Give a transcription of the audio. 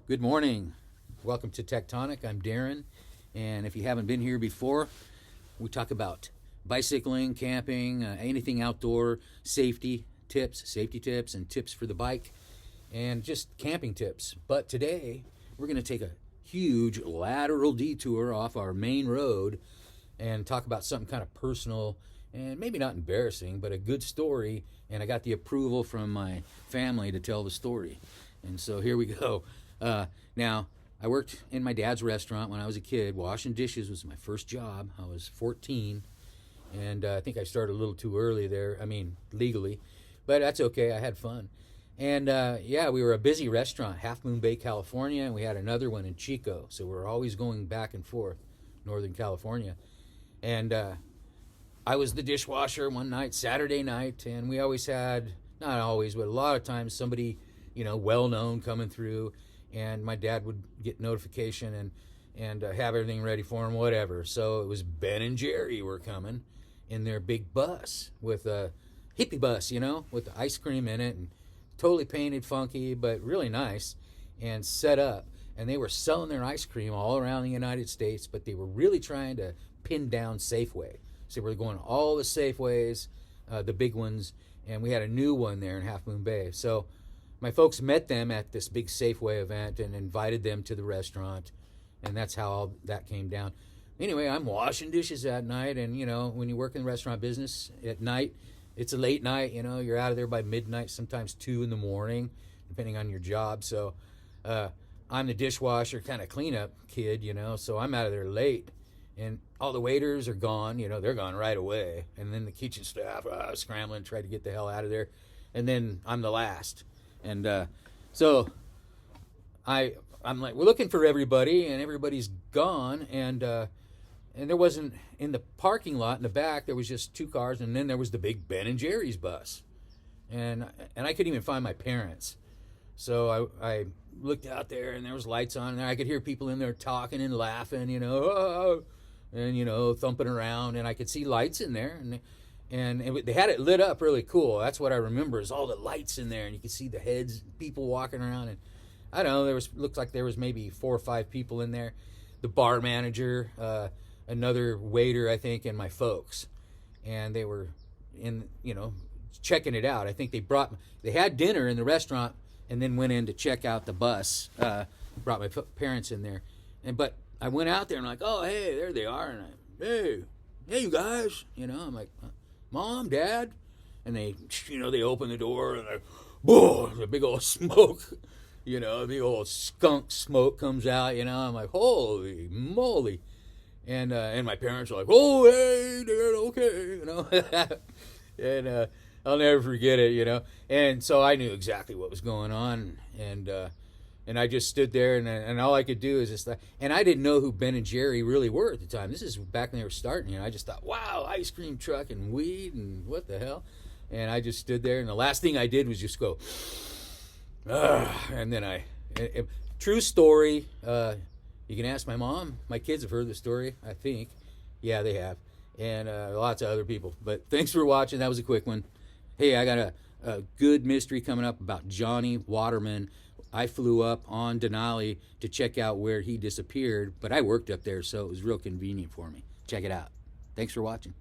Good morning. Welcome to Tectonic. I'm Darren, and if you haven't been here before, we talk about bicycling, camping, anything outdoor, safety tips, and tips for the bike, and just camping tips. But today, we're going to take a huge lateral detour off our main road and talk about something kind of personal and maybe not embarrassing, but a good story. And I got the approval from my family to tell the story. And so here we go. Now, I worked in my dad's restaurant when I was a kid. Washing dishes was my first job. I was 14, and I think I started a little too early there. I mean, legally, but that's okay. I had fun. And yeah, we were a busy restaurant, Half Moon Bay, California, and we had another one in Chico. So we were always going back and forth, Northern California. And I was the dishwasher one night, Saturday night, and we always had, not always, but a lot of times somebody, well-known coming through, and my dad would get notification and have everything ready for him, whatever. So it was Ben and Jerry were coming in their big bus with a hippie bus, with the ice cream in it, and totally painted funky, but really nice, and set up. And they were selling their ice cream all around the United States, but they were really trying to pin down Safeway. So we're going all the Safeways, the big ones, and we had a new one there in Half Moon Bay. So my folks met them at this big Safeway event and invited them to the restaurant, and that's how all that came down. Anyway, I'm washing dishes that night, and, when you work in the restaurant business at night, it's a late night, you're out of there by midnight, sometimes 2 in the morning, depending on your job. So I'm the dishwasher, kind of cleanup kid, so I'm out of there late. And all the waiters are gone, they're gone right away. And then the kitchen staff scrambling, trying to get the hell out of there. And then I'm the last. And so I'm like, we're looking for everybody, and everybody's gone. And there wasn't, in the parking lot in the back, there was just 2 cars. And then there was the big Ben and Jerry's bus. And I couldn't even find my parents. So I looked out there, and there was lights on. And I could hear people in there talking and laughing, and thumping around, and I could see lights in there, and they had it lit up really cool. That's what I remember, is all the lights in there, and you could see the heads, people walking around, and I don't know, looked like there was maybe 4 or 5 people in there, the bar manager, another waiter, I think, and my folks, and they were checking it out. I think they had dinner in the restaurant and then went in to check out the bus. Brought my parents in there, but I went out there and I'm like, oh, hey, there they are. And hey, you guys, I'm like, Mom, Dad. And they open the door, and boom, the big old smoke, the big old skunk smoke comes out, I'm like, holy moly. And my parents are like, oh, hey, Dad, okay, and I'll never forget it, And so I knew exactly what was going on, and I just stood there, and all I could do is just, and I didn't know who Ben and Jerry really were at the time. This is back when they were starting, I just thought, wow, ice cream truck and weed and what the hell. And I just stood there, and the last thing I did was just go, and then true story, you can ask my mom. My kids have heard the story, I think. Yeah, they have. And lots of other people. But thanks for watching. That was a quick one. Hey, I got a good mystery coming up about Johnny Waterman. I flew up on Denali to check out where he disappeared, but I worked up there, so it was real convenient for me. Check it out. Thanks for watching.